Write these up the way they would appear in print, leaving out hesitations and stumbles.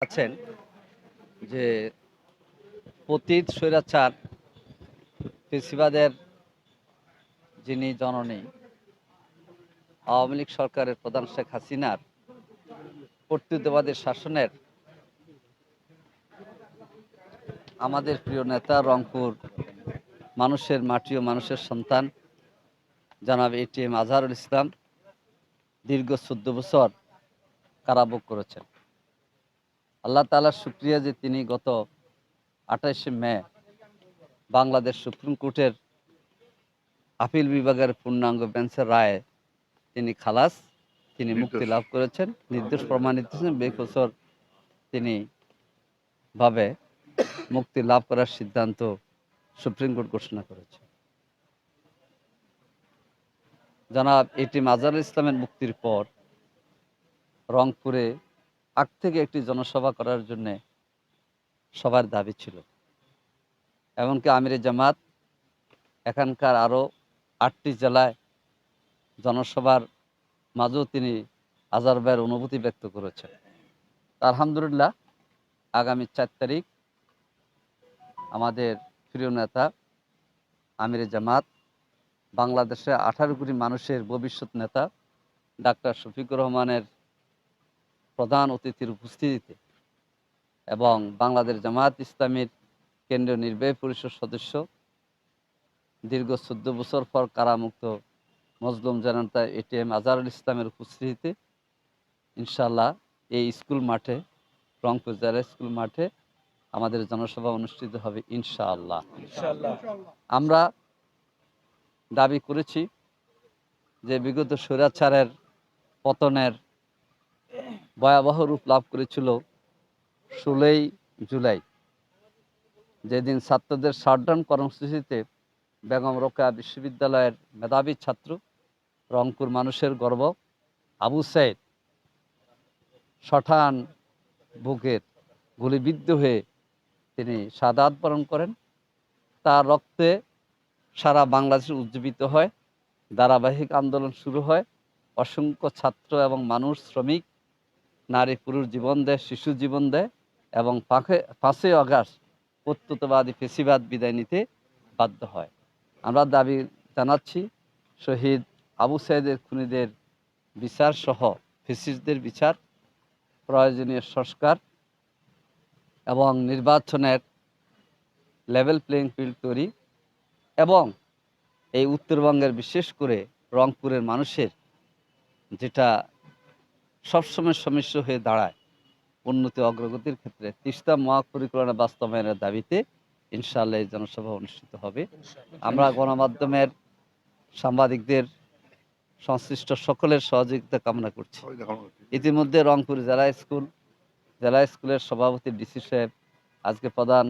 আছেন যে পতিত স্বৈরাচার ফ্যাসিবাদের যিনি জননী আওয়ামী লীগ সরকারের প্রধান শেখ হাসিনার কর্তৃত্ববাদী শাসনের আমাদের প্রিয় নেতা রংপুর মানুষের মাটি ও মানুষের সন্তান জনাব এটিএম আজহারুল ইসলাম দীর্ঘ ১৪ বছর কারাভোগ করেছেন। আল্লাহ তাআলার শুকরিয়া যে তিনি গত ২৮শে মে বাংলাদেশ সুপ্রিম কোর্টের আপিল বিভাগের পূর্ণাঙ্গ বেঞ্চের রায়ে তিনি খালাস, তিনি মুক্তি লাভ করেছেন, নির্দোষ প্রমাণিত হয়েছেন। ২০ বছর তিনি ভাবে মুক্তি লাভ করার সিদ্ধান্ত সুপ্রিম কোর্ট ঘোষণা করেছে। জনাব এটিএম আজহারুল ইসলামের মুক্তির পর রংপুরে আগ থেকে একটি জনসভা করার জন্য সবার দাবি ছিল। এমনকি আমিরে জামাত এখানকার আরও ৮টি জেলায় জনসভার মাঝেও তিনি আজহার ভাইয়ের অনুভূতি ব্যক্ত করেছেন। আলহামদুলিল্লাহ আগামী ৪ তারিখ আমাদের প্রিয় নেতা আমিরে জামাত, বাংলাদেশে ১৮ কোটি মানুষের ভবিষ্যৎ নেতা ডাক্তার শফিকুর রহমানের প্রধান অতিথির উপস্থিতিতে এবং বাংলাদেশ জামায়াত ইসলামীর কেন্দ্রীয় নির্বাহী পরিষদ সদস্য দীর্ঘ ১৪ বছর পর কারামুক্ত মজলুম জনতা এটিএম আজহারুল ইসলামের উপস্থিতিতে ইনশাআল্লাহ এই স্কুল মাঠে, রংপুর জেলা স্কুল মাঠে আমাদের জনসভা অনুষ্ঠিত হবে ইনশাআল্লাহ। আমরা দাবি করেছি যে বিগত স্বৈরাচারের পতনের ভয়াবহ রূপ লাভ করেছিল ১৬ই জুলাই, যেদিন ছাত্রদের শাটডাউন কর্মসূচিতে বেগম রোকেয়া বিশ্ববিদ্যালয়ের মেধাবী ছাত্র, রংপুর মানুষের গর্ব আবু সাইদ শঠান বুকের গুলিবিদ্ধ হয়ে তিনি শাহাদাত বরণ করেন। তার রক্তে সারা বাংলাদেশ উজ্জীবিত হয়, ধারাবাহিক আন্দোলন শুরু হয়। অসংখ্য ছাত্র এবং মানুষ, শ্রমিক, নারী পুরুষ জীবন দেয়, শিশু জীবন দেয় এবং ৫ই আগস্ট কর্তৃত্ববাদী ফ্যাসিবাদ বিদায় নিতে বাধ্য হয়। আমরা দাবি জানাচ্ছি শহীদ আবু সাইদের খুনিদের বিচার সহ ফ্যাসিস্টদের বিচার, প্রয়োজনীয় সংস্কার এবং নির্বাচনের লেভেল প্লেইং ফিল্ড তৈরি এবং এই উত্তরবঙ্গের বিশেষ করে রংপুরের মানুষের যেটা সবসময় সমস্যা হয়ে দাঁড়ায় উন্নতি অগ্রগতির ক্ষেত্রে তিস্তা মহাপরিকল্পনা বাস্তবায়নের দাবিতে ইনশাআল্লাহ এই জনসভা অনুষ্ঠিত হবে। আমরা গণমাধ্যমের সাংবাদিকদের সংশ্লিষ্ট সকলের সহযোগিতা কামনা করছি। ইতিমধ্যে রংপুর জেলা স্কুলের সভাপতি ডিসি সাহেব, আজকে প্রধান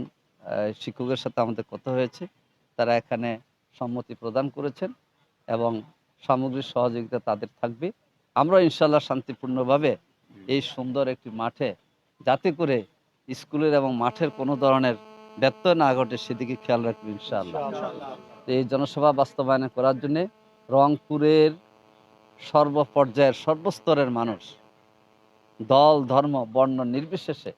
শিক্ষকের সাথে আমাদের কথা হয়েছে, তারা এখানে সম্মতি প্রদান করেছেন এবং সামগ্রিক সহযোগিতা তাদের থাকবে। আমরা ইনশাআল্লাহ শান্তিপূর্ণভাবে এই সুন্দর একটি মাঠে, যাতে করে স্কুলের এবং মাঠের কোনো ধরনের ব্যত্যয় না ঘটে সেদিকে খেয়াল রাখবো ইনশাআল্লাহ। তো এই জনসভা বাস্তবায়ন করার জন্যে রংপুরের সর্বপর্যায়ের সর্বস্তরের মানুষ, দল ধর্ম বর্ণ নির্বিশেষে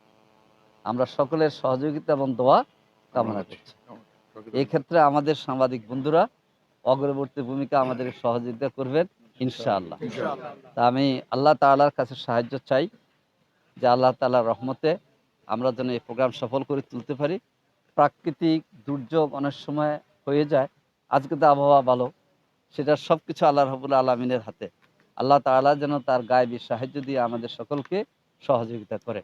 আমরা সকলের সহযোগিতা এবং দোয়া কামনা করছি। এই ক্ষেত্রে আমাদের সাংবাদিক বন্ধুরা অগ্রবর্তী ভূমিকা আমাদের সহযোগিতা করবেন ইনশাআল্লাহ। তা আমি আল্লাহ তাআলার কাছে সাহায্য চাই যে আল্লাহ তাআলার রহমতে আমরা যেন এই প্রোগ্রাম সফল করে তুলতে পারি। প্রাকৃতিক দুর্যোগ অনেক সময় হয়ে যায়, আজকে তো আবহাওয়া ভালো, সেটা সব কিছু আল্লাহ রাব্বুল আলামিনের হাতে। আল্লাহ তাআলা যেন তার গায়েবী সাহায্য দিয়ে আমাদের সকলকে সহযোগিতা করে।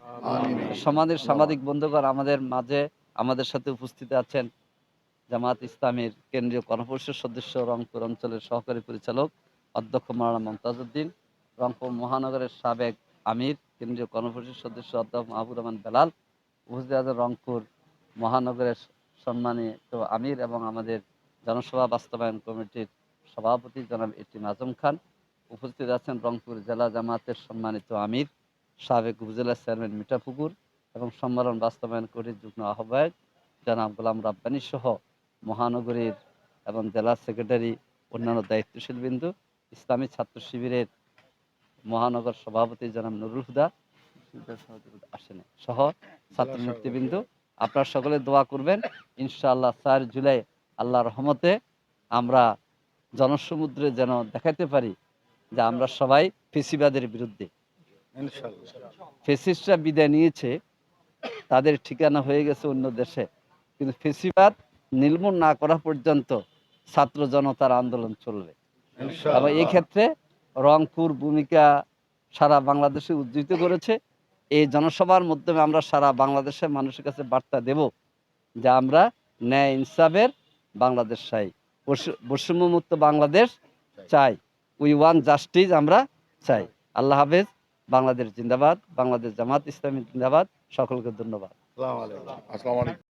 সমাজের সাংবাদিক বন্ধুগণ, আমাদের মাঝে আমাদের সাথে উপস্থিত আছেন জামাত ইসলামীর কেন্দ্রীয় কর্মপরিষদ সদস্য, রংপুর অঞ্চলের সহকারী পরিচালক অধ্যক্ষ মাওলানা মমতাজ উদ্দিন, রংপুর মহানগরের সাবেক আমির কেন্দ্রীয় কর্মপরিষদ সদস্য অধ্যক্ষ মাহবুব রহমান বেলাল, উপস্থিত আছেন রংপুর মহানগরের সম্মানিত আমির এবং আমাদের জনসভা বাস্তবায়ন কমিটির সভাপতি জনাব এটিএম আজম খান, উপস্থিত আছেন রংপুর জেলা জামাতের সম্মানিত আমির সাবেক উপজেলা চেয়ারম্যান মিঠাপুকুর এবং সম্মেলন বাস্তবায়ন কমিটির যুগ্ম আহ্বায়ক জনাব গোলাম রাব্বানী সহ মহানগরীর এবং জেলা সেক্রেটারি, অন্যান্য দায়িত্বশীল বিন্দু, ইসলামী ছাত্র শিবিরের মহানগর সভাপতি জনাব নুরুল হুদা, আসেনি সহ ছাত্র নেতৃবৃন্দ, আপনারা সকলে দোয়া করবেন। ইনশাআল্লাহ 4 জুলাই আল্লাহর রহমতে আমরা জনসমুদ্রে যেন দেখাতে পারি যে আমরা সবাই ফেসিবাদের বিরুদ্ধে। ফেসিস্টরা বিদায় নিয়েছে, তাদের ঠিকানা হয়ে গেছে অন্য দেশে, কিন্তু ফেসিবাদ নির্মূল না করা পর্যন্ত ছাত্র জনতার আন্দোলন চলবে। এবং এই ক্ষেত্রে রংপুর ভূমিকা সারা বাংলাদেশে উজ্জীবিত করেছে। এই জনসভার মাধ্যমে আমরা সারা বাংলাদেশের মানুষের কাছে বার্তা দেব যে আমরা ন্যায় ইনসাফের বাংলাদেশ চাই, বৈষম্যমুক্ত বাংলাদেশ চাই, উই ওয়ান জাস্টিস আমরা চাই। আল্লাহ হাফেজ। বাংলাদেশ জিন্দাবাদ, বাংলাদেশ জামাত ইসলামী জিন্দাবাদ। সকলকে ধন্যবাদ। আসসালামু আলাইকুম।